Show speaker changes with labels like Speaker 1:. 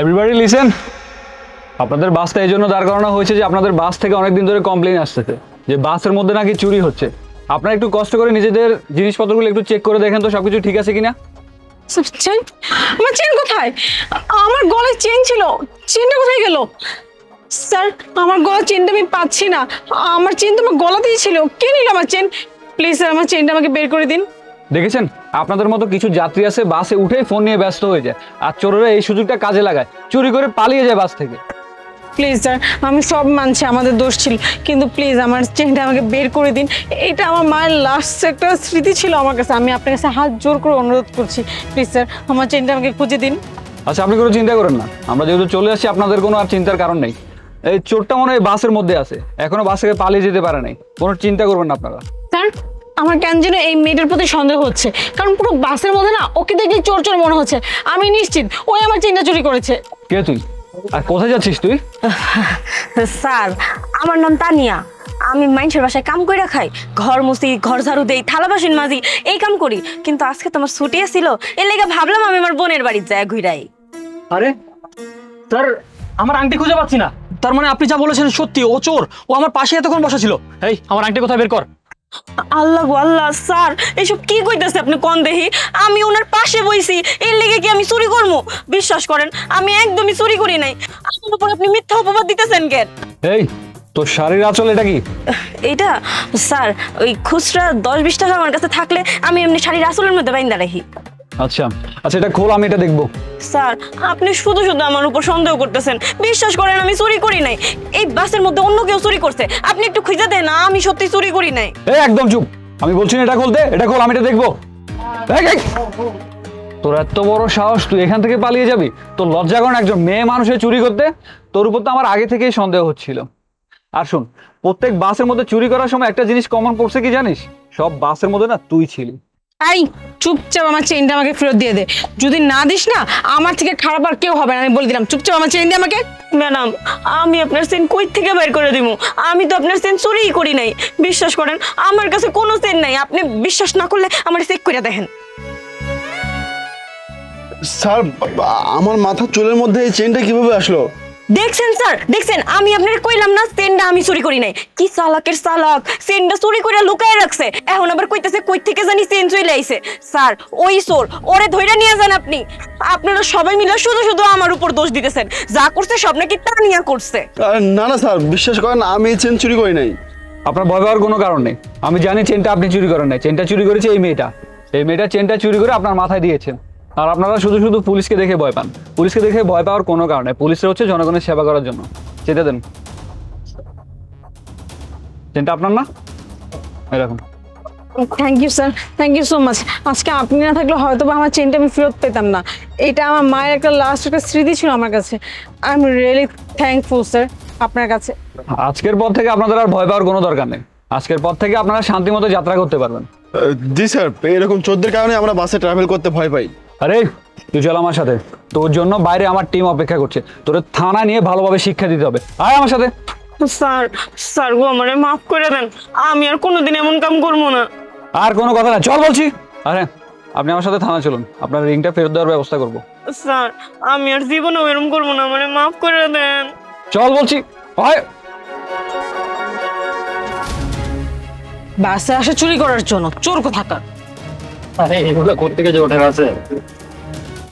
Speaker 1: Everybody listen, আপনাদের বাসটা এই জন্য দাঁড় করানো হয়েছে যে আপনাদের বাস থেকে অনেকদিন ধরে কমপ্লেইন আসতেছে যে বাসের মধ্যে নাকি চুরি হচ্ছে। আপনারা একটু কষ্ট করে নিজেদের জিনিসপত্রগুলো একটু চেক করে দেখেন তো সবকিছু ঠিক আছে কিনা।
Speaker 2: চেন? আমার চেন কোথায়? আমার গলায় চেন ছিল, চেনটা কোথায় গেল? স্যার, আমার গলার চেনটা আমি পাচ্ছি না। আমার চেন তো আমার গলাতেই ছিল। কে নিল আমার চেন? প্লিজ স্যার, আমার চেনটা আমাকে বের করে দিন।
Speaker 1: দেখেছেন, আপনাদের মতো কিছু যাত্রী আছে বাসে উঠে ফোন নিয়ে ব্যস্ত হয়ে যায়, আর চোরেরা এই সুযোগটা কাজে লাগায়, চুরি করে পালিয়ে যায় বাস থেকে।
Speaker 2: প্লিজ স্যার, আমি সব মানছি আমাদের দোষ ছিল, কিন্তু প্লিজ আমার চেনটা আমাকে বের করে দিন। এটা আমার মায়ের লাস্ট একটা স্মৃতি ছিল আমার কাছে। আমি আপনার কাছে হাত জোর করে অনুরোধ করছি, প্লিজ স্যার আমার চেনটা আমাকে খুঁজে দিন।
Speaker 1: আচ্ছা, আপনি কোনো চিন্তা করেন না, আমরা যেহেতু চলে আসছি আপনাদের কোনো আর চিন্তার কারণ নেই। এই চোরটা মনে হয় বাসের মধ্যে আছে, এখনো বাস থেকে পালিয়ে যেতে পারে নাই, কোনো চিন্তা করবেন না আপনারা।
Speaker 2: স্যার, আমার কেন যেন এই মেয়েটার প্রতি সন্দেহ হচ্ছে, কারণ পুরো বাসের মধ্যে না ওকে দেখলে চোর চোর মনে হচ্ছে। আমি নিশ্চিত ওই আমার চেনটা চুরি করেছে।
Speaker 1: কে তুই, আর কোথায় যাচ্ছিস তুই?
Speaker 3: স্যার, আমার নাম তানিয়া। আমি মানুষের বাসায় কাম করে খাই, ঘর মুছি, ঘর ঝাড়ু দেই, থালা বাসন মাজি, এই কাম করি। কিন্তু আজকে তোমার ছুটি ছিল, এর লেগে ভাবলাম আমি আমার বোনের বাড়িতে যাই ঘুরাই।
Speaker 4: আরে স্যার, আমার আংটি খুঁজে পাচ্ছি না। তার মানে আপনি যা বলেছেন সত্যি, ও চোর। ও আমার পাশে এতক্ষণ বসা ছিল। এই, আমার আংটি কোথায় বের কর।
Speaker 3: আল্লাহ গো আল্লাহ, স্যার এসব কি কইতাছে আপনি? কোন দেহি আমি ওনার পাশে বইছি, এর লেগে কি আমি চুরি করবো? বিশ্বাস করেন, আমি একদমই চুরি করি নাই। আমার উপর আপনি মিথ্যা অপবাদ দিতেছেন কেন?
Speaker 1: এই তোর শাড়ির আঁচল এটা কি?
Speaker 3: এইটা স্যার, ওই খুচরা 10-20 টাকা আমার কাছে থাকলে আমি এমনি শাড়ির আসলের মধ্যে বাইন্দা রাখি।
Speaker 1: আচ্ছা আচ্ছা, এটা খোল, আমি এটা দেখবো।
Speaker 3: স্যার, আপনি শুধু শুধু আমার উপর সন্দেহ করতেছেন। বিশ্বাস করেন, আমি চুরি করি নাই। এই বাসের মধ্যে অন্য কেউ চুরি করছে। আপনি একটু খুঁজে দেন, আমি সত্যি চুরি করি নাই।
Speaker 1: এই একদম চুপ, আমি বলছি না এটা খুলতে, এটা খোল, আমি এটা দেখবো। তোর এত বড় সাহস, তুই এখান থেকে পালিয়ে যাবি? তোর লজ্জা করে না একজন মেয়ে মানুষের চুরি করতে? তোর উপর তো আমার আগে থেকেই সন্দেহ হচ্ছিল। আর শোন, প্রত্যেক বাসের মধ্যে চুরি করার সময় একটা জিনিস কমন পড়ছে কি জানিস? সব বাসের মধ্যে না তুই ছিলি।
Speaker 2: এই চুপচাপ আমার চেনটা আমাকে ফেরত দিয়ে দে। যদি না দিস না, আমার থেকে খারাপ আর কেউ হবে না, আমি বলে দিলাম। চুপচাপ আমার চেন দিয়ে আমাকে।
Speaker 3: ম্যাডাম, আমি আপনার চেন কই থেকে বের করে দিব? আমি তো আপনার চেন চুরিই করি নাই। বিশ্বাস করেন, আমার কাছে কোনো চেন নাই। আপনি বিশ্বাস না করলে আমার চেক করে দেখেন।
Speaker 5: স্যার, আমার মাথার চুলের মধ্যে এই চেনটা কিভাবে আসলো?
Speaker 3: দেখছেন স্যার, দেখছেন, আমি আপনার কইলাম না চেনটা আমি চুরি করি নাই। কি চালাকের চালাক, চেনটা চুরি করে লুকায় রাখছে। এখন আবার কইতেছে কই থেকে জানি চেন চলে আইছে। স্যার, ওই চোর, ওরে ধইরা নিয়ে যান আপনি। আপনারা সবাই মিলে শুধু শুধু আমার উপর দোষ দিতেছেন। যা করছে সব নাকি তানিয়া করছে।
Speaker 5: না না স্যার, বিশ্বাস করেন, আমি এই চেন চুরি করি নাই।
Speaker 1: আপনার ভয় পাওয়ার কোনো কারণ নেই। আমি জানি চেনটা আপনি চুরি করেন নাই, চেনটা চুরি করেছে এই মেয়েটা। এই মেয়েটা চেনটা চুরি করে আপনার মাথায় দিয়েছেন। আর আপনারা শুধু শুধু পুলিশকে দেখে ভয় পান। পুলিশকে দেখে ভয় পাওয়ার কোনো কারণ নেই। পুলিশরা হচ্ছে জনগণের সেবা করার জন্য। চেতে দেন, চেনটা আপনার না? এরকম।
Speaker 2: Thank you sir, thank you so much. আজকে আপনি না থাকলে হয়তো বা আমার চেনটা আমি ফেরত পেতাম না। এটা আমার মায়ের একটা লাস্ট একটা স্মৃতি ছিল আমার কাছে। I am really thankful sir আপনার কাছে।
Speaker 1: আজকের পর থেকে আপনাদের আর ভয় পাওয়ার কোনো দরকার নেই। আজকের পর থেকে আপনারা শান্তিমতো যাত্রা করতে পারবেন।
Speaker 5: জি স্যার, এরকম চোরদের কারণে আমরা বাসে ট্রাভেল করতে ভয় পাই।
Speaker 1: আরে তুই চল আমার সাথে, তোর জন্য বাইরে আমার টিম অপেক্ষা করছে। তোর থানা নিয়ে ভালোভাবে শিক্ষা দিতে হবে। আয় আমার সাথে।
Speaker 3: স্যার, স্যার গো, আমারে মাফ করে দেন। আমি আর কোনোদিন এমন কাম করবো না।
Speaker 1: আর কোনো কথা না, চল বলছি। আরে আপনি আমার সাথে থানা চলুন, আপনার রিংটা ফেরত দেওয়ার ব্যবস্থা করবো।
Speaker 3: স্যার, আমি আর জীবনেও এরকম করবো না, আমারে মাফ করে দেন।
Speaker 1: চল বলছি। হয়
Speaker 2: বাসে আসে চুরি করার জন্য, চোর কোথাকার।
Speaker 4: আরে এগুলো কোথা থেকে যে ওঠে আছে?